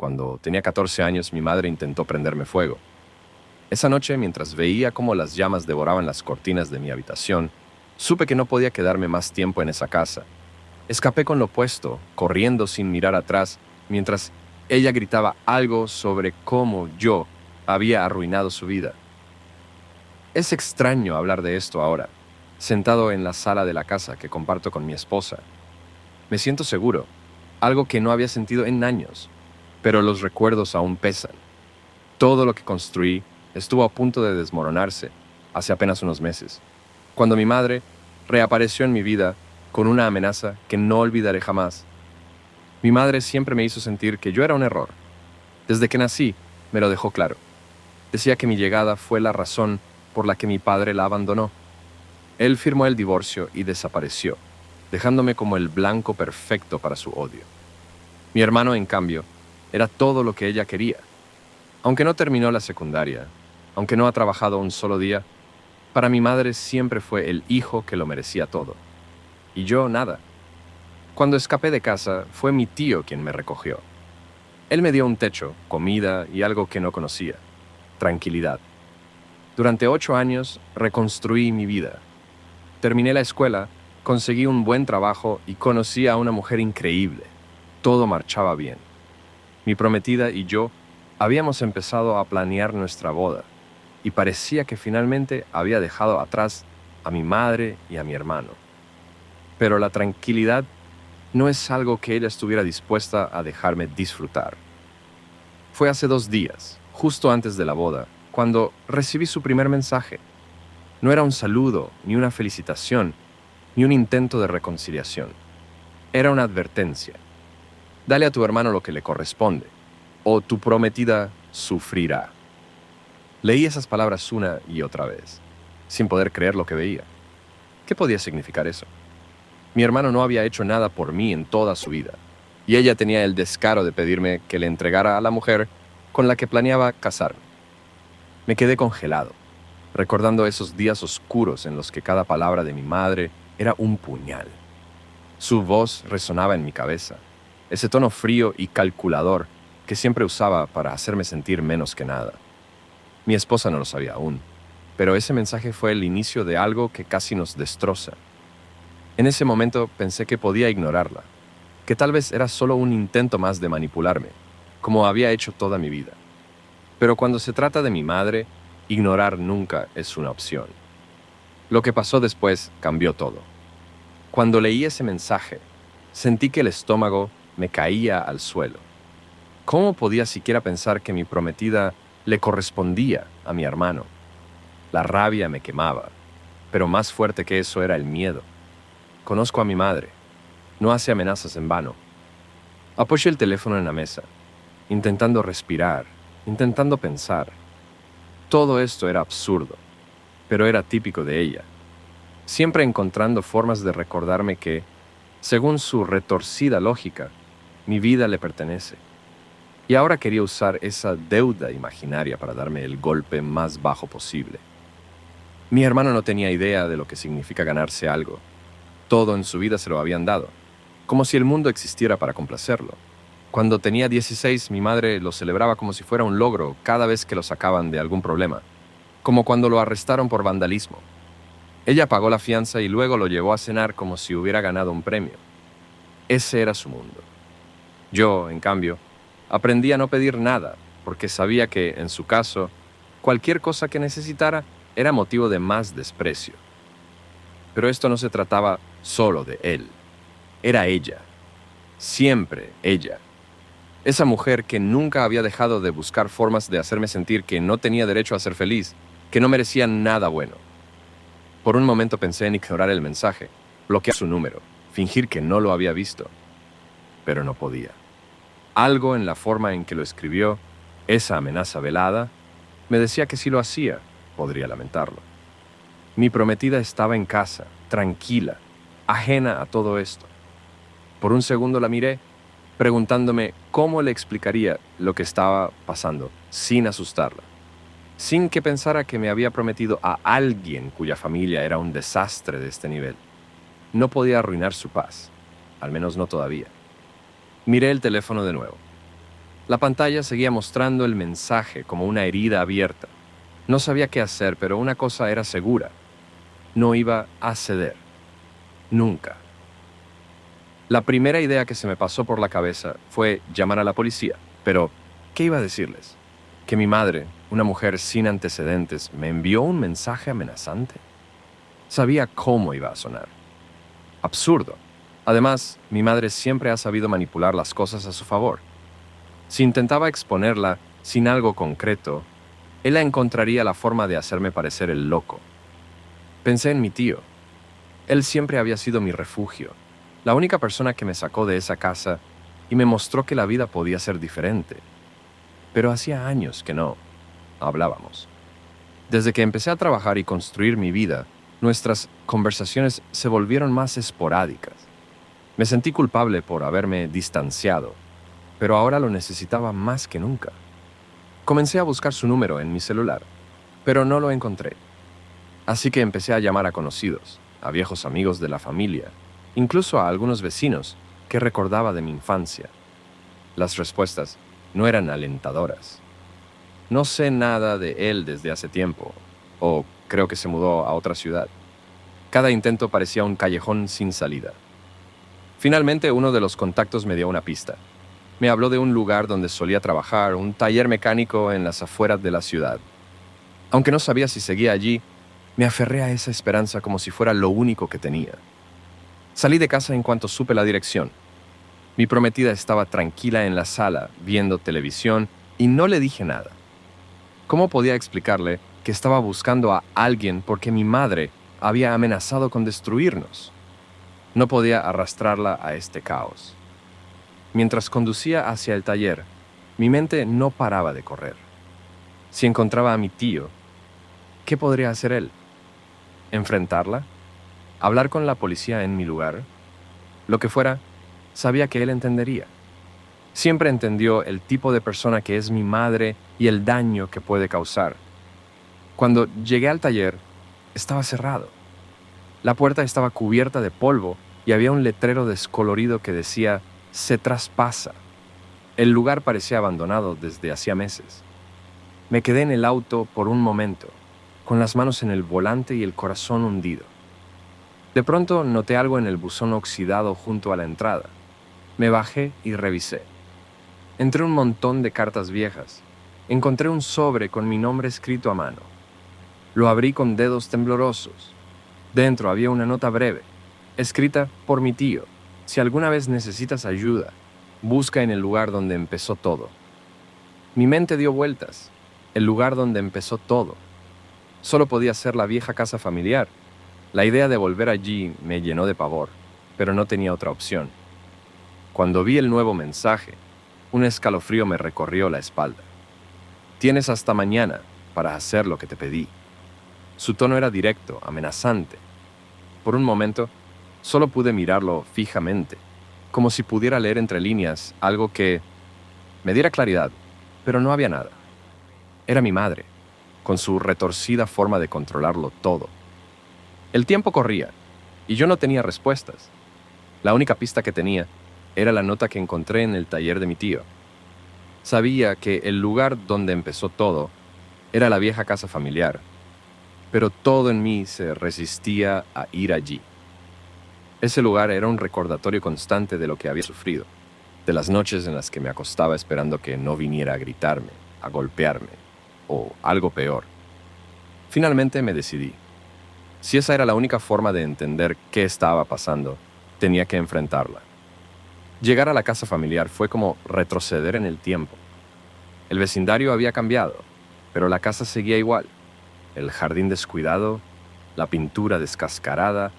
cuando tenía 14 años, mi madre intentó prenderme fuego. Esa noche, mientras veía cómo las llamas devoraban las cortinas de mi habitación, supe que no podía quedarme más tiempo en esa casa. Escapé con lo puesto, corriendo sin mirar atrás, mientras ella gritaba algo sobre cómo yo había arruinado su vida. Es extraño hablar de esto ahora, sentado en la sala de la casa que comparto con mi esposa. Me siento seguro, algo que no había sentido en años, pero los recuerdos aún pesan. Todo lo que construí estuvo a punto de desmoronarse hace apenas unos meses, cuando mi madre reapareció en mi vida con una amenaza que no olvidaré jamás. Mi madre siempre me hizo sentir que yo era un error. Desde que nací, me lo dejó claro. Decía que mi llegada fue la razón por la que mi padre la abandonó. Él firmó el divorcio y desapareció, dejándome como el blanco perfecto para su odio. Mi hermano, en cambio, era todo lo que ella quería. Aunque no terminó la secundaria, aunque no ha trabajado un solo día, para mi madre siempre fue el hijo que lo merecía todo. Y yo nada. Cuando escapé de casa, fue mi tío quien me recogió. Él me dio un techo, comida y algo que no conocía: tranquilidad. Durante 8 años reconstruí mi vida. Terminé la escuela, conseguí un buen trabajo y conocí a una mujer increíble. Todo marchaba bien. Mi prometida y yo habíamos empezado a planear nuestra boda, y parecía que finalmente había dejado atrás a mi madre y a mi hermano. Pero la tranquilidad no es algo que ella estuviera dispuesta a dejarme disfrutar. Fue hace 2 días, justo antes de la boda, cuando recibí su primer mensaje. No era un saludo, ni una felicitación, ni un intento de reconciliación. Era una advertencia. Dale a tu hermano lo que le corresponde, o tu prometida sufrirá. Leí esas palabras una y otra vez, sin poder creer lo que veía. ¿Qué podía significar eso? Mi hermano no había hecho nada por mí en toda su vida, y ella tenía el descaro de pedirme que le entregara a la mujer con la que planeaba casarme. Me quedé congelado, recordando esos días oscuros en los que cada palabra de mi madre era un puñal. Su voz resonaba en mi cabeza, ese tono frío y calculador que siempre usaba para hacerme sentir menos que nada. Mi esposa no lo sabía aún, pero ese mensaje fue el inicio de algo que casi nos destroza. En ese momento pensé que podía ignorarla, que tal vez era solo un intento más de manipularme, como había hecho toda mi vida. Pero cuando se trata de mi madre, ignorar nunca es una opción. Lo que pasó después cambió todo. Cuando leí ese mensaje, sentí que el estómago me caía al suelo. ¿Cómo podía siquiera pensar que mi prometida le correspondía a mi hermano? La rabia me quemaba, pero más fuerte que eso era el miedo. Conozco a mi madre. No hace amenazas en vano. Apoyé el teléfono en la mesa, intentando respirar, intentando pensar. Todo esto era absurdo, pero era típico de ella, siempre encontrando formas de recordarme que, según su retorcida lógica, mi vida le pertenece. Y ahora quería usar esa deuda imaginaria para darme el golpe más bajo posible. Mi hermano no tenía idea de lo que significa ganarse algo. Todo en su vida se lo habían dado, como si el mundo existiera para complacerlo. Cuando tenía 16, mi madre lo celebraba como si fuera un logro cada vez que lo sacaban de algún problema, como cuando lo arrestaron por vandalismo. Ella pagó la fianza y luego lo llevó a cenar como si hubiera ganado un premio. Ese era su mundo. Yo, en cambio, aprendí a no pedir nada, porque sabía que, en su caso, cualquier cosa que necesitara era motivo de más desprecio. Pero esto no se trataba solo de él. Era ella. Siempre ella. Esa mujer que nunca había dejado de buscar formas de hacerme sentir que no tenía derecho a ser feliz, que no merecía nada bueno. Por un momento pensé en ignorar el mensaje, bloquear su número, fingir que no lo había visto. Pero no podía. Algo en la forma en que lo escribió, esa amenaza velada, me decía que si lo hacía, podría lamentarlo. Mi prometida estaba en casa, tranquila, ajena a todo esto. Por un segundo la miré, preguntándome cómo le explicaría lo que estaba pasando, sin asustarla, sin que pensara que me había prometido a alguien cuya familia era un desastre de este nivel. No podía arruinar su paz, al menos no todavía. Miré el teléfono de nuevo. La pantalla seguía mostrando el mensaje como una herida abierta. No sabía qué hacer, pero una cosa era segura. No iba a ceder. Nunca. La primera idea que se me pasó por la cabeza fue llamar a la policía. Pero, ¿qué iba a decirles? ¿Que mi madre, una mujer sin antecedentes, me envió un mensaje amenazante? Sabía cómo iba a sonar. Absurdo. Además, mi madre siempre ha sabido manipular las cosas a su favor. Si intentaba exponerla sin algo concreto, ella encontraría la forma de hacerme parecer el loco. Pensé en mi tío. Él siempre había sido mi refugio, la única persona que me sacó de esa casa y me mostró que la vida podía ser diferente. Pero hacía años que no hablábamos. Desde que empecé a trabajar y construir mi vida, nuestras conversaciones se volvieron más esporádicas. Me sentí culpable por haberme distanciado, pero ahora lo necesitaba más que nunca. Comencé a buscar su número en mi celular, pero no lo encontré. Así que empecé a llamar a conocidos, a viejos amigos de la familia, incluso a algunos vecinos que recordaba de mi infancia. Las respuestas no eran alentadoras. No sé nada de él desde hace tiempo, o creo que se mudó a otra ciudad. Cada intento parecía un callejón sin salida. Finalmente, uno de los contactos me dio una pista. Me habló de un lugar donde solía trabajar, un taller mecánico en las afueras de la ciudad. Aunque no sabía si seguía allí, me aferré a esa esperanza como si fuera lo único que tenía. Salí de casa en cuanto supe la dirección. Mi prometida estaba tranquila en la sala, viendo televisión, y no le dije nada. ¿Cómo podía explicarle que estaba buscando a alguien porque mi madre había amenazado con destruirnos? No podía arrastrarla a este caos. Mientras conducía hacia el taller, mi mente no paraba de correr. Si encontraba a mi tío, ¿qué podría hacer él? ¿Enfrentarla? ¿Hablar con la policía en mi lugar? Lo que fuera, sabía que él entendería. Siempre entendió el tipo de persona que es mi madre y el daño que puede causar. Cuando llegué al taller, estaba cerrado. La puerta estaba cubierta de polvo y había un letrero descolorido que decía «Se traspasa». El lugar parecía abandonado desde hacía meses. Me quedé en el auto por un momento, con las manos en el volante y el corazón hundido. De pronto noté algo en el buzón oxidado junto a la entrada. Me bajé y revisé. Entre un montón de cartas viejas, encontré un sobre con mi nombre escrito a mano. Lo abrí con dedos temblorosos. Dentro había una nota breve, escrita por mi tío. Si alguna vez necesitas ayuda, busca en el lugar donde empezó todo. Mi mente dio vueltas. El lugar donde empezó todo. Solo podía ser la vieja casa familiar. La idea de volver allí me llenó de pavor, pero no tenía otra opción. Cuando vi el nuevo mensaje, un escalofrío me recorrió la espalda. Tienes hasta mañana para hacer lo que te pedí. Su tono era directo, amenazante. Por un momento, solo pude mirarlo fijamente, como si pudiera leer entre líneas algo que me diera claridad, pero no había nada. Era mi madre, con su retorcida forma de controlarlo todo. El tiempo corría, y yo no tenía respuestas. La única pista que tenía era la nota que encontré en el taller de mi tío. Sabía que el lugar donde empezó todo era la vieja casa familiar, pero todo en mí se resistía a ir allí. Ese lugar era un recordatorio constante de lo que había sufrido, de las noches en las que me acostaba esperando que no viniera a gritarme, a golpearme, o algo peor. Finalmente me decidí. Si esa era la única forma de entender qué estaba pasando, tenía que enfrentarla. Llegar a la casa familiar fue como retroceder en el tiempo. El vecindario había cambiado, pero la casa seguía igual. El jardín descuidado, la pintura descascarada,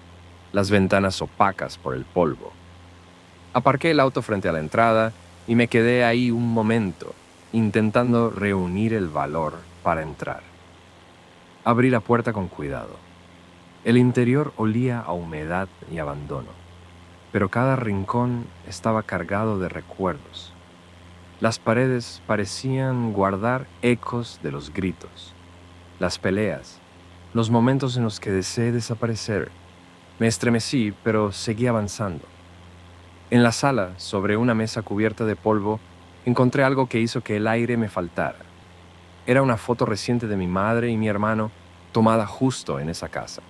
las ventanas opacas por el polvo. Aparqué el auto frente a la entrada y me quedé ahí un momento, intentando reunir el valor para entrar. Abrí la puerta con cuidado. El interior olía a humedad y abandono, pero cada rincón estaba cargado de recuerdos. Las paredes parecían guardar ecos de los gritos, las peleas, los momentos en los que deseé desaparecer. Me estremecí, pero seguí avanzando. En la sala, sobre una mesa cubierta de polvo, encontré algo que hizo que el aire me faltara. Era una foto reciente de mi madre y mi hermano tomada justo en esa casa.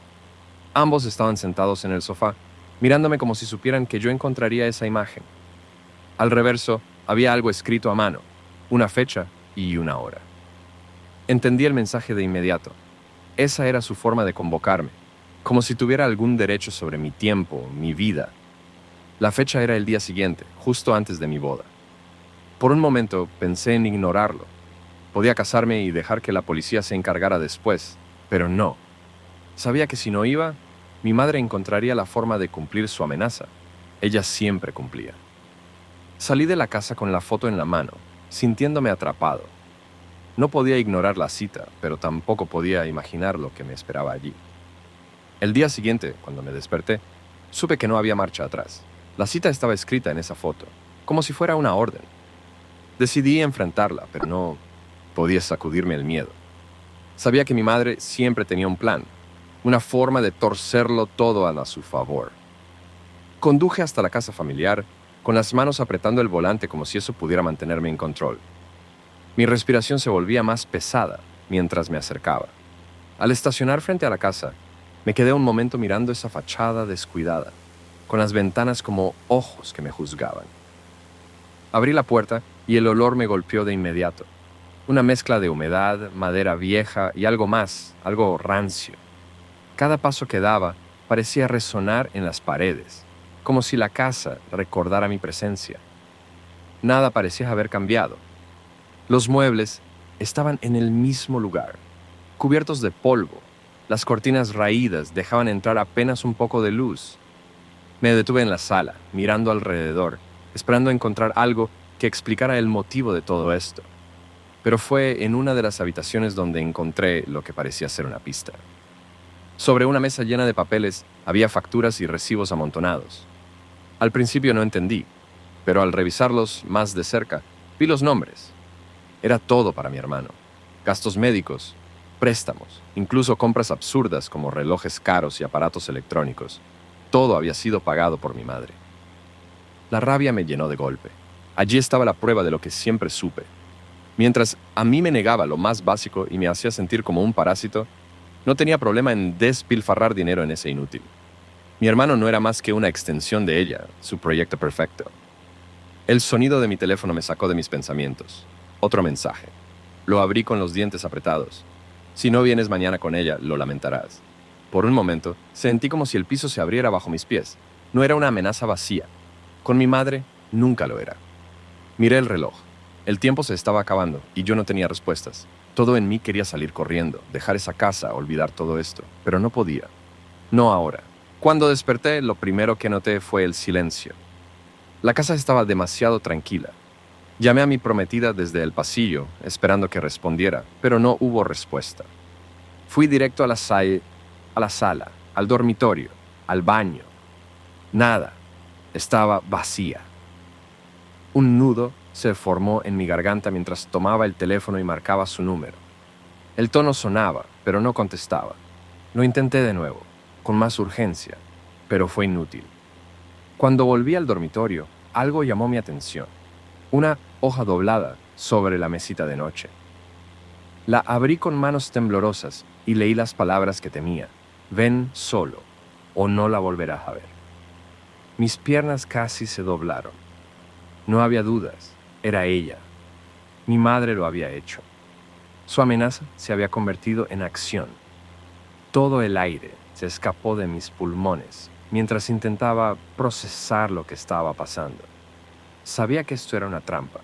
Ambos estaban sentados en el sofá, mirándome como si supieran que yo encontraría esa imagen. Al reverso había algo escrito a mano, una fecha y una hora. Entendí el mensaje de inmediato. Esa era su forma de convocarme, como si tuviera algún derecho sobre mi tiempo, mi vida. La fecha era el día siguiente, justo antes de mi boda. Por un momento pensé en ignorarlo. Podía casarme y dejar que la policía se encargara después, pero no. Sabía que si no iba, mi madre encontraría la forma de cumplir su amenaza. Ella siempre cumplía. Salí de la casa con la foto en la mano, sintiéndome atrapado. No podía ignorar la cita, pero tampoco podía imaginar lo que me esperaba allí. El día siguiente, cuando me desperté, supe que no había marcha atrás. La cita estaba escrita en esa foto, como si fuera una orden. Decidí enfrentarla, pero no podía sacudirme el miedo. Sabía que mi madre siempre tenía un plan, una forma de torcerlo todo a su favor. Conduje hasta la casa familiar, con las manos apretando el volante como si eso pudiera mantenerme en control. Mi respiración se volvía más pesada mientras me acercaba. Al estacionar frente a la casa, me quedé un momento mirando esa fachada descuidada, con las ventanas como ojos que me juzgaban. Abrí la puerta y el olor me golpeó de inmediato. Una mezcla de humedad, madera vieja y algo más, algo rancio. Cada paso que daba parecía resonar en las paredes, como si la casa recordara mi presencia. Nada parecía haber cambiado. Los muebles estaban en el mismo lugar, cubiertos de polvo. Las cortinas raídas dejaban entrar apenas un poco de luz. Me detuve en la sala, mirando alrededor, esperando encontrar algo que explicara el motivo de todo esto. Pero fue en una de las habitaciones donde encontré lo que parecía ser una pista. Sobre una mesa llena de papeles había facturas y recibos amontonados. Al principio no entendí, pero al revisarlos más de cerca, vi los nombres. Era todo para mi hermano. Gastos médicos, préstamos, incluso compras absurdas como relojes caros y aparatos electrónicos. Todo había sido pagado por mi madre. La rabia me llenó de golpe. Allí estaba la prueba de lo que siempre supe. Mientras a mí me negaba lo más básico y me hacía sentir como un parásito, no tenía problema en despilfarrar dinero en ese inútil. Mi hermano no era más que una extensión de ella, su proyecto perfecto. El sonido de mi teléfono me sacó de mis pensamientos. Otro mensaje. Lo abrí con los dientes apretados. Si no vienes mañana con ella, lo lamentarás. Por un momento, sentí como si el piso se abriera bajo mis pies. No era una amenaza vacía. Con mi madre, nunca lo era. Miré el reloj. El tiempo se estaba acabando y yo no tenía respuestas. Todo en mí quería salir corriendo, dejar esa casa, olvidar todo esto, pero no podía. No ahora. Cuando desperté, lo primero que noté fue el silencio. La casa estaba demasiado tranquila. Llamé a mi prometida desde el pasillo, esperando que respondiera, pero no hubo respuesta. Fui directo a la sala, al dormitorio, al baño. Nada. Estaba vacía. Un nudo se formó en mi garganta mientras tomaba el teléfono y marcaba su número. El tono sonaba, pero no contestaba. Lo intenté de nuevo, con más urgencia, pero fue inútil. Cuando volví al dormitorio, algo llamó mi atención. Una hoja doblada sobre la mesita de noche. La abrí con manos temblorosas y leí las palabras que temía. Ven solo, o no la volverás a ver. Mis piernas casi se doblaron. No había dudas, era ella. Mi madre lo había hecho. Su amenaza se había convertido en acción. Todo el aire se escapó de mis pulmones mientras intentaba procesar lo que estaba pasando. Sabía que esto era una trampa,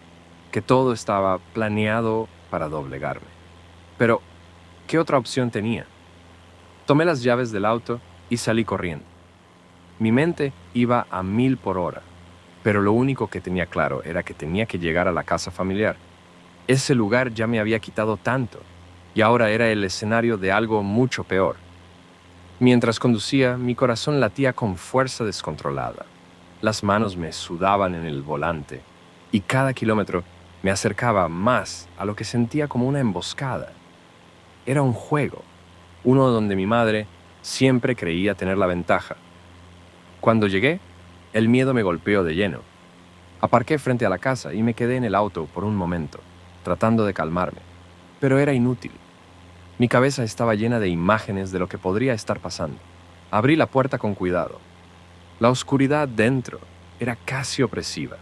que todo estaba planeado para doblegarme. Pero, ¿qué otra opción tenía? Tomé las llaves del auto y salí corriendo. Mi mente iba a 1000 por hora, pero lo único que tenía claro era que tenía que llegar a la casa familiar. Ese lugar ya me había quitado tanto, y ahora era el escenario de algo mucho peor. Mientras conducía, mi corazón latía con fuerza descontrolada. Las manos me sudaban en el volante, y cada kilómetro me acercaba más a lo que sentía como una emboscada. Era un juego, uno donde mi madre siempre creía tener la ventaja. Cuando llegué, el miedo me golpeó de lleno. Aparqué frente a la casa y me quedé en el auto por un momento, tratando de calmarme, pero era inútil. Mi cabeza estaba llena de imágenes de lo que podría estar pasando. Abrí la puerta con cuidado. La oscuridad dentro era casi opresiva.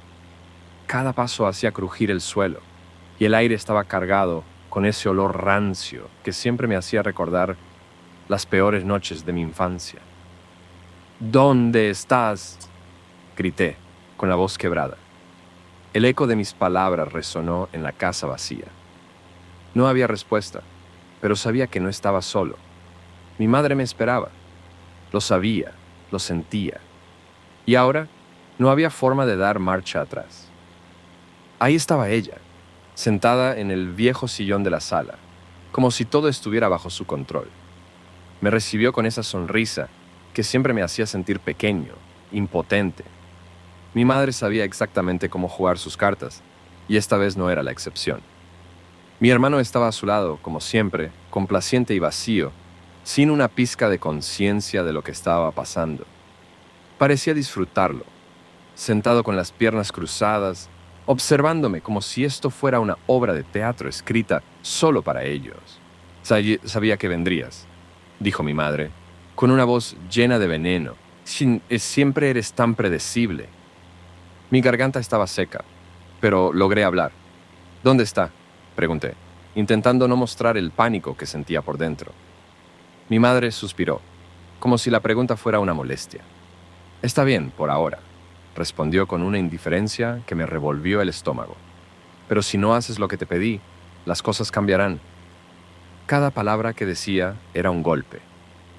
Cada paso hacía crujir el suelo, y el aire estaba cargado con ese olor rancio que siempre me hacía recordar las peores noches de mi infancia. ¿Dónde estás?, grité, con la voz quebrada. El eco de mis palabras resonó en la casa vacía. No había respuesta, pero sabía que no estaba solo. Mi madre me esperaba. Lo sabía, lo sentía. Y ahora no había forma de dar marcha atrás. Ahí estaba ella, sentada en el viejo sillón de la sala, como si todo estuviera bajo su control. Me recibió con esa sonrisa que siempre me hacía sentir pequeño, impotente. Mi madre sabía exactamente cómo jugar sus cartas, y esta vez no era la excepción. Mi hermano estaba a su lado, como siempre, complaciente y vacío, sin una pizca de conciencia de lo que estaba pasando. Parecía disfrutarlo, sentado con las piernas cruzadas, observándome como si esto fuera una obra de teatro escrita solo para ellos. Sabía que vendrías, dijo mi madre, con una voz llena de veneno. Siempre eres tan predecible. Mi garganta estaba seca, pero logré hablar. ¿Dónde está?, pregunté, intentando no mostrar el pánico que sentía por dentro. Mi madre suspiró, como si la pregunta fuera una molestia. Está bien, por ahora, respondió con una indiferencia que me revolvió el estómago. Pero si no haces lo que te pedí, las cosas cambiarán. Cada palabra que decía era un golpe.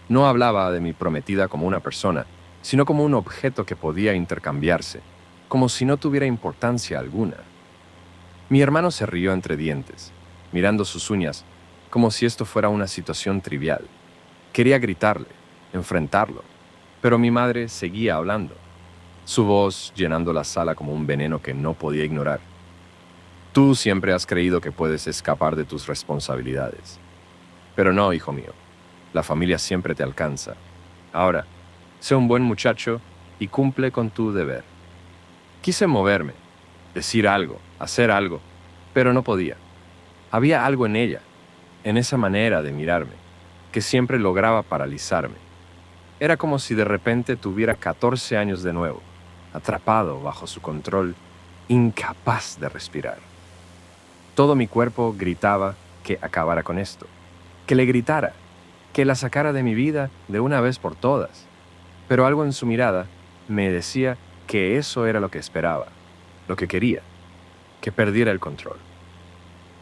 No hablaba de mi prometida como una persona, sino como un objeto que podía intercambiarse, como si no tuviera importancia alguna. Mi hermano se rió entre dientes, mirando sus uñas, como si esto fuera una situación trivial. Quería gritarle, enfrentarlo, pero mi madre seguía hablando, su voz llenando la sala como un veneno que no podía ignorar. Tú siempre has creído que puedes escapar de tus responsabilidades. Pero no, hijo mío, la familia siempre te alcanza. Ahora, sé un buen muchacho y cumple con tu deber. Quise moverme, decir algo, hacer algo, pero no podía. Había algo en ella, en esa manera de mirarme, que siempre lograba paralizarme. Era como si de repente tuviera 14 años de nuevo, atrapado bajo su control, incapaz de respirar. Todo mi cuerpo gritaba que acabara con esto, que le gritara, que la sacara de mi vida de una vez por todas. Pero algo en su mirada me decía que eso era lo que esperaba, lo que quería, que perdiera el control.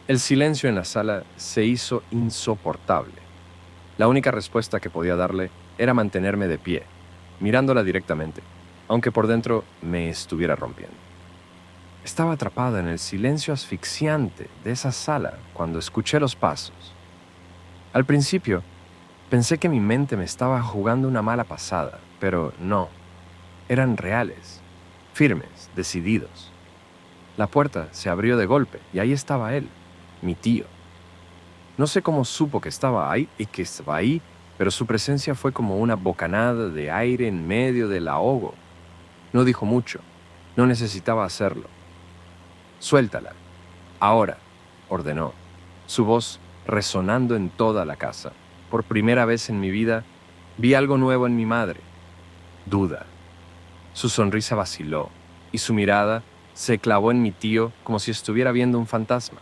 El silencio en la sala se hizo insoportable. La única respuesta que podía darle era mantenerme de pie, mirándola directamente, aunque por dentro me estuviera rompiendo. Estaba atrapada en el silencio asfixiante de esa sala cuando escuché los pasos. Al principio, pensé que mi mente me estaba jugando una mala pasada, pero no. Eran reales, firmes, decididos. La puerta se abrió de golpe y ahí estaba él, mi tío. No sé cómo supo que estaba ahí, pero su presencia fue como una bocanada de aire en medio del ahogo. No dijo mucho, no necesitaba hacerlo. Suéltala, ahora, ordenó, su voz resonando en toda la casa. Por primera vez en mi vida, vi algo nuevo en mi madre, duda. Su sonrisa vaciló y su mirada se clavó en mi tío como si estuviera viendo un fantasma.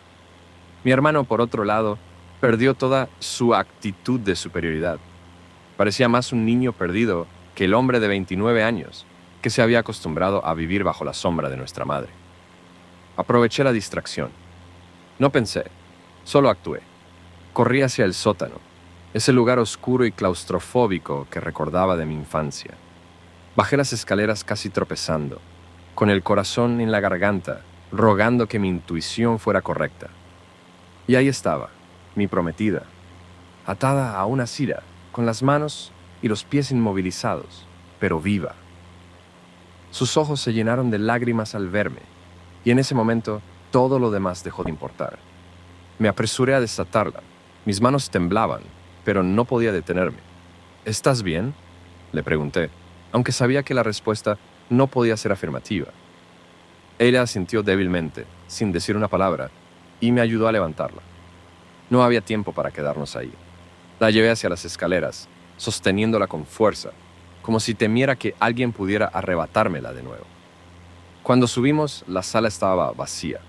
Mi hermano, por otro lado, perdió toda su actitud de superioridad. Parecía más un niño perdido que el hombre de 29 años que se había acostumbrado a vivir bajo la sombra de nuestra madre. Aproveché la distracción. No pensé, solo actué. Corrí hacia el sótano, ese lugar oscuro y claustrofóbico que recordaba de mi infancia. Bajé las escaleras casi tropezando, con el corazón en la garganta, rogando que mi intuición fuera correcta. Y ahí estaba, mi prometida, atada a una silla, con las manos y los pies inmovilizados, pero viva. Sus ojos se llenaron de lágrimas al verme, y en ese momento todo lo demás dejó de importar. Me apresuré a desatarla. Mis manos temblaban, pero no podía detenerme. ¿Estás bien?, le pregunté, aunque sabía que la respuesta no podía ser afirmativa. Ella asintió débilmente, sin decir una palabra, y me ayudó a levantarla. No había tiempo para quedarnos ahí. La llevé hacia las escaleras, sosteniéndola con fuerza, como si temiera que alguien pudiera arrebatármela de nuevo. Cuando subimos, la sala estaba vacía.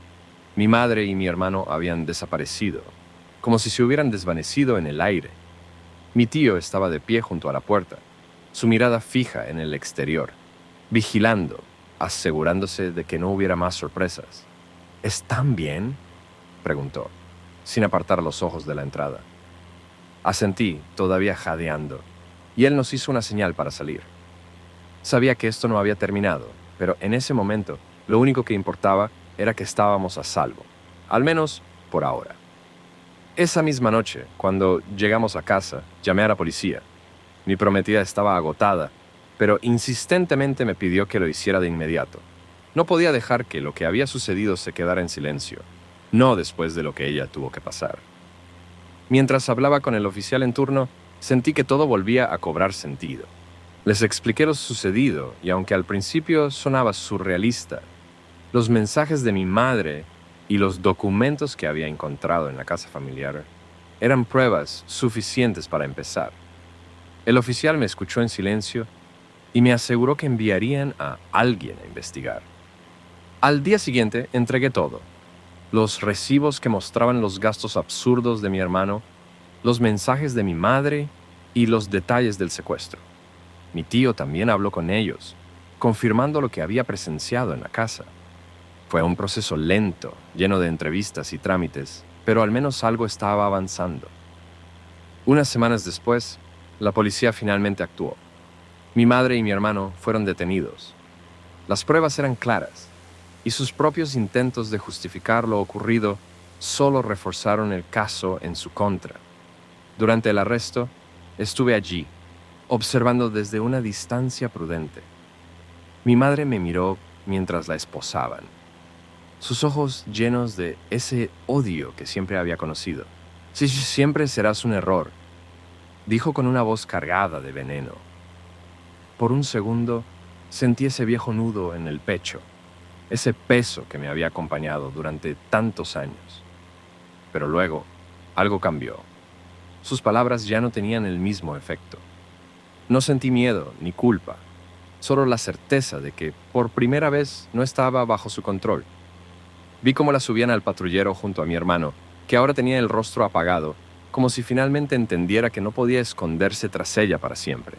Mi madre y mi hermano habían desaparecido, como si se hubieran desvanecido en el aire. Mi tío estaba de pie junto a la puerta, su mirada fija en el exterior, vigilando, asegurándose de que no hubiera más sorpresas. ¿Están bien?, preguntó, sin apartar los ojos de la entrada. Asentí, todavía jadeando, y él nos hizo una señal para salir. Sabía que esto no había terminado, pero en ese momento lo único que importaba era que estábamos a salvo, al menos por ahora. Esa misma noche, cuando llegamos a casa, llamé a la policía. Mi prometida estaba agotada, pero insistentemente me pidió que lo hiciera de inmediato. No podía dejar que lo que había sucedido se quedara en silencio, no después de lo que ella tuvo que pasar. Mientras hablaba con el oficial en turno, sentí que todo volvía a cobrar sentido. Les expliqué lo sucedido y aunque al principio sonaba surrealista, los mensajes de mi madre y los documentos que había encontrado en la casa familiar eran pruebas suficientes para empezar. El oficial me escuchó en silencio y me aseguró que enviarían a alguien a investigar. Al día siguiente entregué todo: los recibos que mostraban los gastos absurdos de mi hermano, los mensajes de mi madre y los detalles del secuestro. Mi tío también habló con ellos, confirmando lo que había presenciado en la casa. Fue un proceso lento, lleno de entrevistas y trámites, pero al menos algo estaba avanzando. Unas semanas después, la policía finalmente actuó. Mi madre y mi hermano fueron detenidos. Las pruebas eran claras, y sus propios intentos de justificar lo ocurrido solo reforzaron el caso en su contra. Durante el arresto, estuve allí, observando desde una distancia prudente. Mi madre me miró mientras la esposaban, sus ojos llenos de ese odio que siempre había conocido. «Sí, siempre serás un error», dijo con una voz cargada de veneno. Por un segundo, sentí ese viejo nudo en el pecho, ese peso que me había acompañado durante tantos años. Pero luego, algo cambió. Sus palabras ya no tenían el mismo efecto. No sentí miedo ni culpa, solo la certeza de que, por primera vez, no estaba bajo su control. Vi cómo la subían al patrullero junto a mi hermano, que ahora tenía el rostro apagado, como si finalmente entendiera que no podía esconderse tras ella para siempre.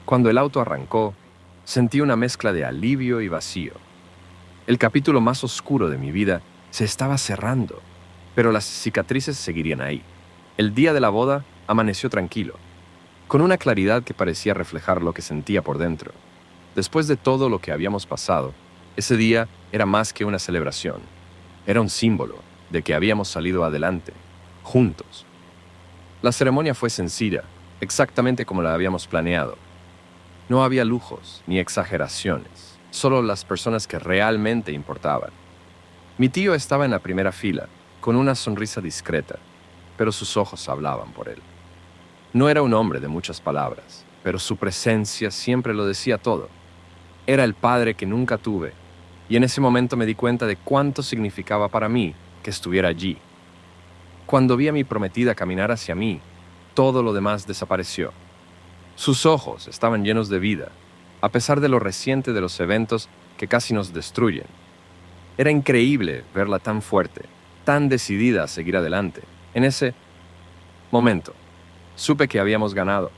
Cuando el auto arrancó, sentí una mezcla de alivio y vacío. El capítulo más oscuro de mi vida se estaba cerrando, pero las cicatrices seguirían ahí. El día de la boda amaneció tranquilo, con una claridad que parecía reflejar lo que sentía por dentro. Después de todo lo que habíamos pasado, ese día era más que una celebración. Era un símbolo de que habíamos salido adelante, juntos. La ceremonia fue sencilla, exactamente como la habíamos planeado. No había lujos ni exageraciones, solo las personas que realmente importaban. Mi tío estaba en la primera fila, con una sonrisa discreta, pero sus ojos hablaban por él. No era un hombre de muchas palabras, pero su presencia siempre lo decía todo. Era el padre que nunca tuve, y en ese momento me di cuenta de cuánto significaba para mí que estuviera allí. Cuando vi a mi prometida caminar hacia mí, todo lo demás desapareció. Sus ojos estaban llenos de vida, a pesar de lo reciente de los eventos que casi nos destruyen. Era increíble verla tan fuerte, tan decidida a seguir adelante. En ese momento, supe que habíamos ganado,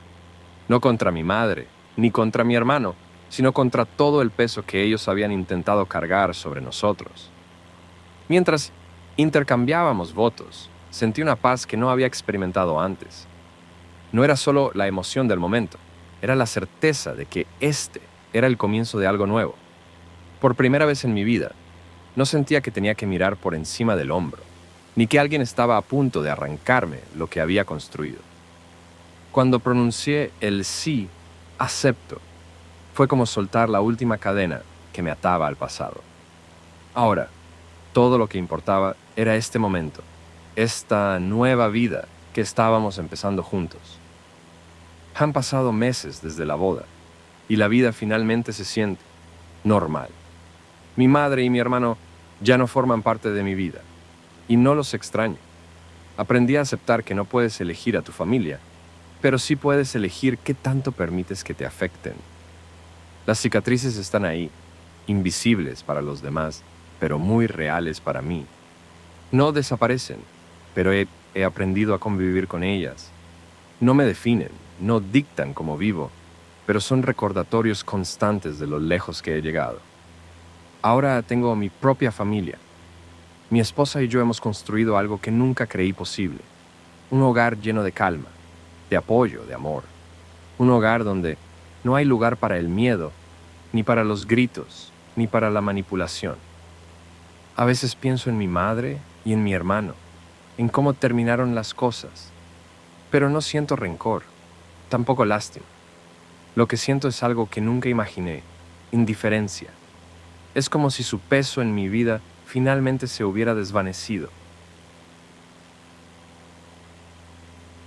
no contra mi madre, ni contra mi hermano, sino contra todo el peso que ellos habían intentado cargar sobre nosotros. Mientras intercambiábamos votos, sentí una paz que no había experimentado antes. No era solo la emoción del momento, era la certeza de que este era el comienzo de algo nuevo. Por primera vez en mi vida, no sentía que tenía que mirar por encima del hombro, ni que alguien estaba a punto de arrancarme lo que había construido. Cuando pronuncié el sí, acepto, fue como soltar la última cadena que me ataba al pasado. Ahora, todo lo que importaba era este momento, esta nueva vida que estábamos empezando juntos. Han pasado meses desde la boda y la vida finalmente se siente normal. Mi madre y mi hermano ya no forman parte de mi vida, y no los extraño. Aprendí a aceptar que no puedes elegir a tu familia, pero sí puedes elegir qué tanto permites que te afecten. Las cicatrices están ahí, invisibles para los demás, pero muy reales para mí. No desaparecen, pero he aprendido a convivir con ellas. No me definen, no dictan cómo vivo, pero son recordatorios constantes de lo lejos que he llegado. Ahora tengo mi propia familia. Mi esposa y yo hemos construido algo que nunca creí posible. Un hogar lleno de calma, de apoyo, de amor. Un hogar donde no hay lugar para el miedo, ni para los gritos, ni para la manipulación. A veces pienso en mi madre y en mi hermano, en cómo terminaron las cosas, pero no siento rencor, tampoco lástima. Lo que siento es algo que nunca imaginé, indiferencia. Es como si su peso en mi vida finalmente se hubiera desvanecido